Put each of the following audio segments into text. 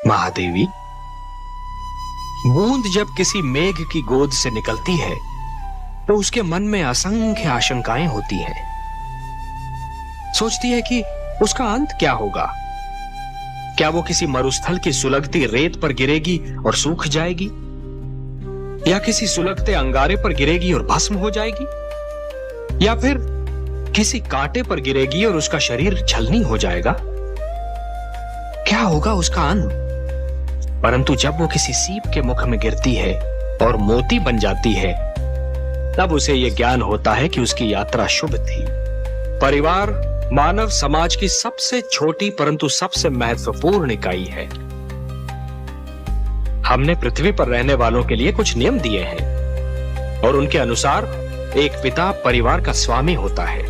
महादेवी, बूंद जब किसी मेघ की गोद से निकलती है तो उसके मन में असंख्य आशंकाएं होती हैं। सोचती है कि उसका अंत क्या होगा। क्या वो किसी मरुस्थल की सुलगती रेत पर गिरेगी और सूख जाएगी, या किसी सुलगते अंगारे पर गिरेगी और भस्म हो जाएगी, या फिर किसी कांटे पर गिरेगी और उसका शरीर छलनी हो जाएगा। क्या होगा उसका अंत? परंतु जब वो किसी सीप के मुख में गिरती है और मोती बन जाती है, तब उसे यह ज्ञान होता है कि उसकी यात्रा शुभ थी। परिवार मानव समाज की सबसे छोटी परंतु सबसे महत्वपूर्ण इकाई है। हमने पृथ्वी पर रहने वालों के लिए कुछ नियम दिए हैं और उनके अनुसार एक पिता परिवार का स्वामी होता है।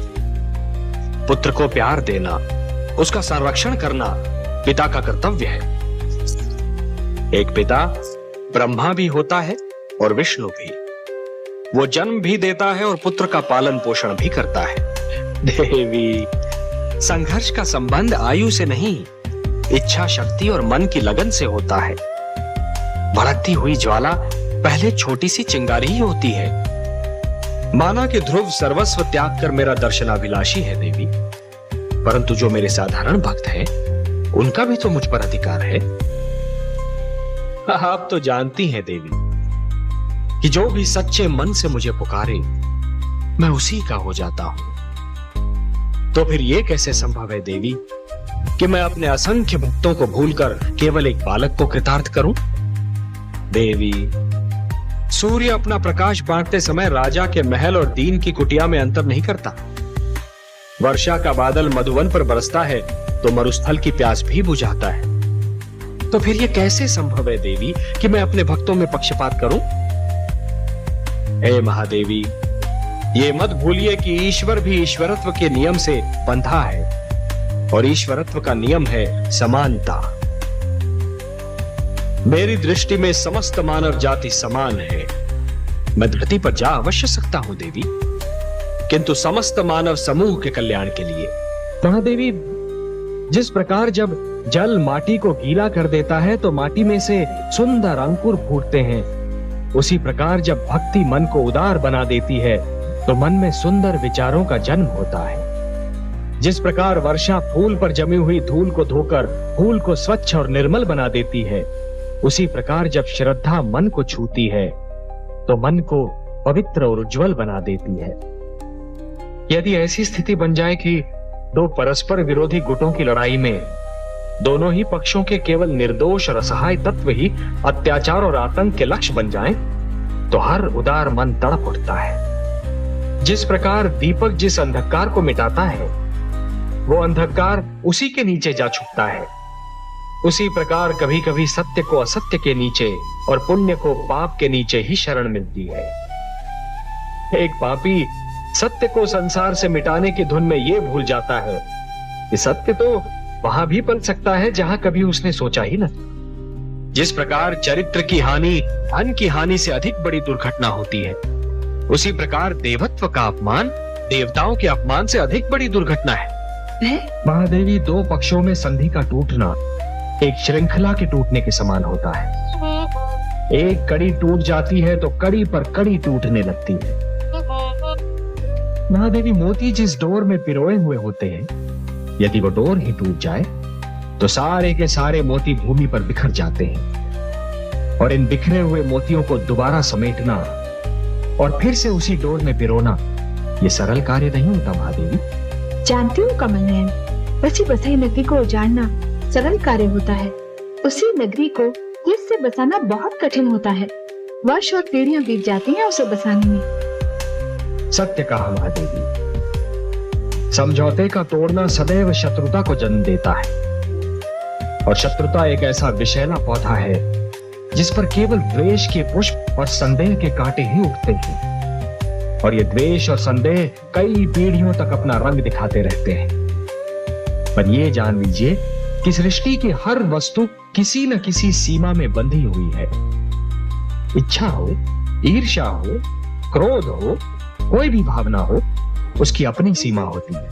पुत्र को प्यार देना, उसका संरक्षण करना पिता का कर्तव्य है। एक पिता ब्रह्मा भी होता है और विष्णु भी। वो जन्म भी देता है और पुत्र का पालन पोषण भी करता है। देवी, संघर्ष का संबंध आयु से नहीं, इच्छा शक्ति और मन की लगन से होता है। भड़कती हुई ज्वाला पहले छोटी सी चिंगारी ही होती है। माना कि ध्रुव सर्वस्व त्याग कर मेरा दर्शनाभिलाषी है देवी, परंतु जो मेरे साधारण भक्त हैं, उनका भी तो मुझ पर अधिकार है। आप तो जानती हैं देवी कि जो भी सच्चे मन से मुझे पुकारे, मैं उसी का हो जाता हूं। तो फिर यह कैसे संभव है देवी कि मैं अपने असंख्य भक्तों को भूलकर केवल एक बालक को कृतार्थ करूं? देवी, सूर्य अपना प्रकाश बांटते समय राजा के महल और दीन की कुटिया में अंतर नहीं करता। वर्षा का बादल मधुवन पर बरसता है तो मरुस्थल की प्यास भी बुझाता है। तो फिर यह कैसे संभव है देवी कि मैं अपने भक्तों में पक्षपात करूं? हे महादेवी, ये मत भूलिए कि ईश्वर भी ईश्वरत्व के नियम से बंधा है और ईश्वरत्व का नियम है समानता। मेरी दृष्टि में समस्त मानव जाति समान है। मैं धरती पर जा अवश्य सकता हूं देवी, किंतु समस्त मानव समूह के कल्याण के लिए। महादेवी, जिस प्रकार जब जल माटी को गीला कर देता है तो माटी में से सुंदर अंकुर फूटते हैं, उसी प्रकार जब भक्ति मन को उदार बना देती है तो मन में सुंदर विचारों का जन्म होता है। जिस प्रकार वर्षा फूल पर जमी हुई धूल को धोकर फूल को स्वच्छ और निर्मल बना देती है, उसी प्रकार जब श्रद्धा मन को छूती है तो मन को पवित्र और उज्जवल बना देती है। यदि ऐसी स्थिति बन जाए कि दो परस्पर विरोधी गुटों की लड़ाई में दोनों ही पक्षों के केवल निर्दोष और असहाय तत्व ही अत्याचार और आतंक के लक्ष्य बन जाएं, तो हर उदार मन तड़प उठता है। जिस प्रकार दीपक जिस अंधकार को मिटाता है, वो अंधकार उसी के नीचे जा छुपता है, उसी प्रकार कभी कभी सत्य को असत्य के नीचे और पुण्य को पाप के नीचे ही शरण मिलती है। एक पापी सत्य को संसार से मिटाने की धुन में यह भूल जाता है कि सत्य तो वहां भी पल सकता है जहां कभी उसने सोचा ही न। जिस प्रकार चरित्र की हानि धन की हानि से अधिक बड़ी दुर्घटना होती है, उसी प्रकार देवत्व का अपमान देवताओं के अपमान से अधिक बड़ी दुर्घटना है। महादेवी, दो पक्षों में संधि का टूटना एक श्रृंखला के टूटने के समान होता है। एक कड़ी टूट जाती है तो कड़ी पर कड़ी टूटने लगती है। महादेवी, मोती जिस डोर में पिरोए हुए होते हैं, यदि वो डोर ही टूट जाए तो सारे के सारे मोती भूमि पर बिखर जाते हैं। और इन बिखरे हुए मोतियों को दोबारा समेटना और फिर से उसी डोर में पिरोना, ये सरल कार्य नहीं होता महादेवी। जानती हूँ कमल नयन, बसी बसाई नगरी को उजाड़ना सरल कार्य होता है, उसी नगरी को फिर से बसाना बहुत कठिन होता है। वर्ष और पीढ़ियां बीत जाती हैं उसे बसाने में। सत्य कहा महादेवी, समझौते का तोड़ना सदैव शत्रुता को जन्म देता है, और शत्रुता एक ऐसा विषैला पौधा है जिस पर केवल द्वेष के पुष्प और संदेह के कांटे ही उगते हैं, और ये द्वेष और संदेह कई पीढ़ियों तक अपना रंग दिखाते रहते हैं। पर ये जान लीजिए कि सृष्टि की हर वस्तु किसी न किसी सीमा में बंधी हुई है। इच्छा हो, ईर्ष्या हो, क्रोध हो, कोई भी भावना हो, उसकी अपनी सीमा होती है।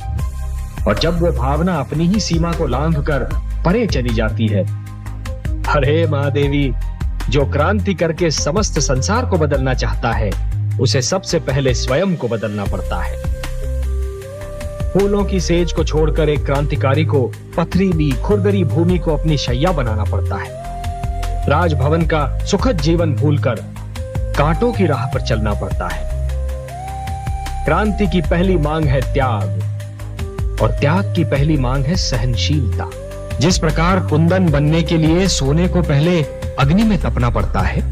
और जब वो भावना अपनी ही सीमा को लांघकर परे चली जाती है, अरे महादेवी, जो क्रांति करके समस्त संसार को बदलना चाहता है उसे सबसे पहले स्वयं को बदलना पड़ता है। फूलों की सेज को छोड़कर एक क्रांतिकारी को पथरीली खुरदरी भूमि को अपनी शैया बनाना पड़ता है। राजभवन का सुखद जीवन भूलकर कांटों की राह पर चलना पड़ता है। क्रांति की पहली मांग है त्याग, और त्याग की पहली मांग है सहनशीलता। जिस प्रकार कुंदन बनने के लिए सोने को पहले अग्नि में तपना पड़ता है,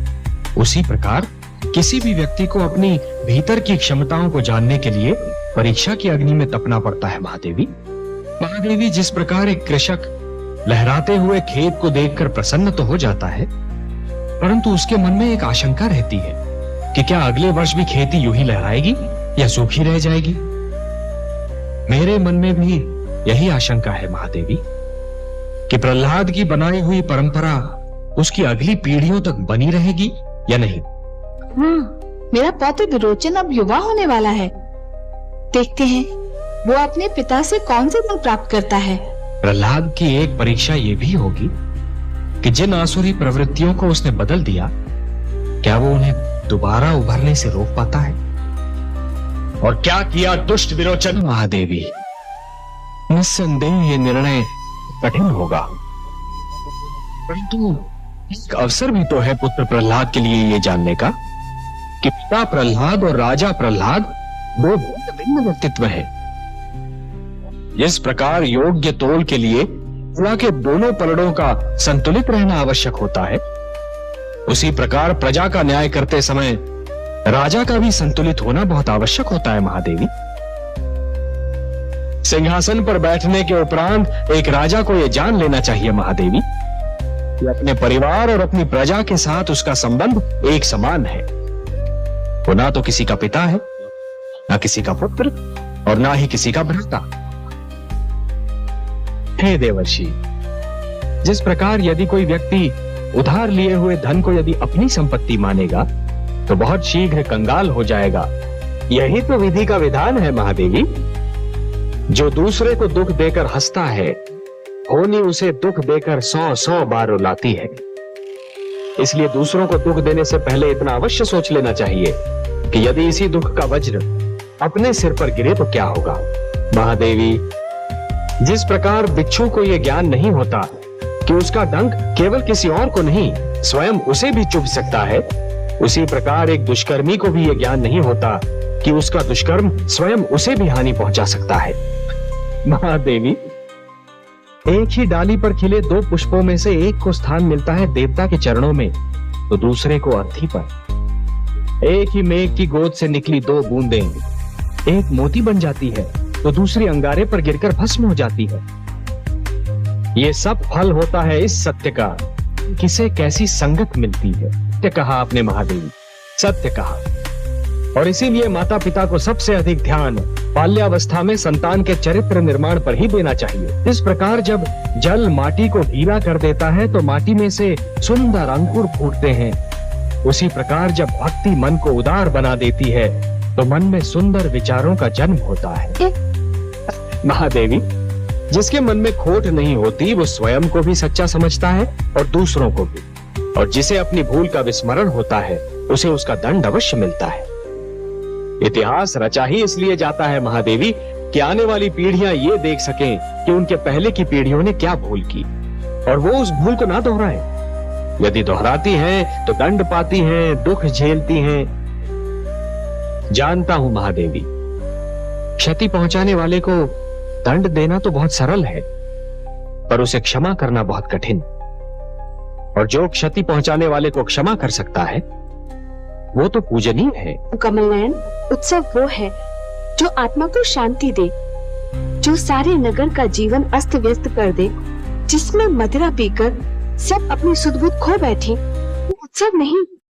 उसी प्रकार किसी भी व्यक्ति को अपनी भीतर की क्षमताओं को जानने के लिए परीक्षा की अग्नि में तपना पड़ता है। महादेवी, जिस प्रकार एक कृषक लहराते हुए खेत को देखकर प्रसन्न तो हो जाता है, परंतु उसके मन में एक आशंका रहती है कि क्या अगले वर्ष भी खेती यूं ही लहराएगी या सूखी रह जाएगी। मेरे मन में भी यही आशंका है महादेवी कि प्रहलाद की बनाई हुई परंपरा उसकी अगली पीढ़ियों तक बनी रहेगी या नहीं। मेरा पौत्र विरोचन अब युवा होने वाला है। देखते हैं वो अपने पिता से कौन से गुण प्राप्त करता है। प्रहलाद की एक परीक्षा ये भी होगी कि जिन आसुरी प्रवृत्तियों को उसने बदल दिया, क्या वो उन्हें दोबारा उभरने से रोक पाता है। और क्या किया दुष्ट विरोचन। महादेवी, निस्संदेह ये निर्णय कठिन होगा, परंतु एक अवसर भी तो है पुत्र प्रहलाद के लिए ये जानने का कि पिता प्रहलाद और राजा प्रहलाद दो भिन्न व्यक्तित्व है। जिस प्रकार योग्य तोल के लिए प्रजा के दोनों पलड़ों का संतुलित रहना आवश्यक होता है, उसी प्रकार प्रजा का न्याय करते समय राजा का भी संतुलित होना बहुत आवश्यक होता है। महादेवी, सिंहासन पर बैठने के उपरांत एक राजा को यह जान लेना चाहिए महादेवी कि अपने परिवार और अपनी प्रजा के साथ उसका संबंध एक समान है। वो ना तो किसी का पिता है, ना किसी का पुत्र, और ना ही किसी का भ्राता। हे देवर्षि, जिस प्रकार यदि कोई व्यक्ति उधार लिए हुए धन को यदि अपनी संपत्ति मानेगा तो बहुत शीघ्र कंगाल हो जाएगा। यही तो विधि का विधान है महादेवी। जो दूसरे को दुख देकर हंसता है, होनी उसे दुख देकर 100 बार रुलाती है। इसलिए दूसरों को दुख देने से पहले इतना अवश्य सोच लेना चाहिए कि यदि इसी दुख का वज्र अपने सिर पर गिरे तो क्या होगा। महादेवी, जिस प्रकार बिच्छू को यह ज्ञान नहीं होता कि उसका डंक केवल किसी और को नहीं स्वयं उसे भी चुभ सकता है, उसी प्रकार एक दुष्कर्मी को भी यह ज्ञान नहीं होता कि उसका दुष्कर्म स्वयं उसे भी हानि पहुंचा सकता है। महादेवी, एक ही डाली पर खिले दो पुष्पों में से एक को स्थान मिलता है देवता के चरणों में, तो दूसरे को अर्थी पर। एक ही मेघ की गोद से निकली दो बूंदें एक मोती बन जाती है, तो दूसरी अंगारे पर गिरकर भस्म हो जाती है। ये सब फल होता है इस सत्य का, किसे कैसी संगत मिलती है। सत्य कहा आपने महादेवी, सत्य कहा। और इसीलिए माता पिता को सबसे अधिक ध्यान बाल्यावस्था में संतान के चरित्र निर्माण पर ही देना चाहिए। इस प्रकार जब जल माटी को गीला कर देता है तो माटी में से सुंदर अंकुर फूटते हैं। उसी प्रकार जब भक्ति मन को उदार बना देती है तो मन में सुंदर विचारों का जन्म होता है। महादेवी, जिसके मन में खोट नहीं होती वो स्वयं को भी सच्चा समझता है और दूसरों को भी, और जिसे अपनी भूल का विस्मरण होता है उसे उसका दंड अवश्य मिलता है। इतिहास रचा ही इसलिए जाता है महादेवी कि आने वाली पीढ़ियां ये देख सकें कि उनके पहले की पीढ़ियों ने क्या भूल की और वो उस भूल को ना दोहराए। यदि दोहराती हैं तो दंड पाती हैं, दुख झेलती हैं। जानता हूं महादेवी, क्षति पहुंचाने वाले को दंड देना तो बहुत सरल है, पर उसे क्षमा करना बहुत कठिन। और जो क्षति पहुंचाने वाले को क्षमा कर सकता है वो तो पूजनीय है। कमल नयन, उत्सव वो है जो आत्मा को शांति दे, जो सारे नगर का जीवन अस्त व्यस्त कर दे, जिसमें मदिरा पीकर सब अपनी सुध बुध खो बैठे। उत्सव नहीं,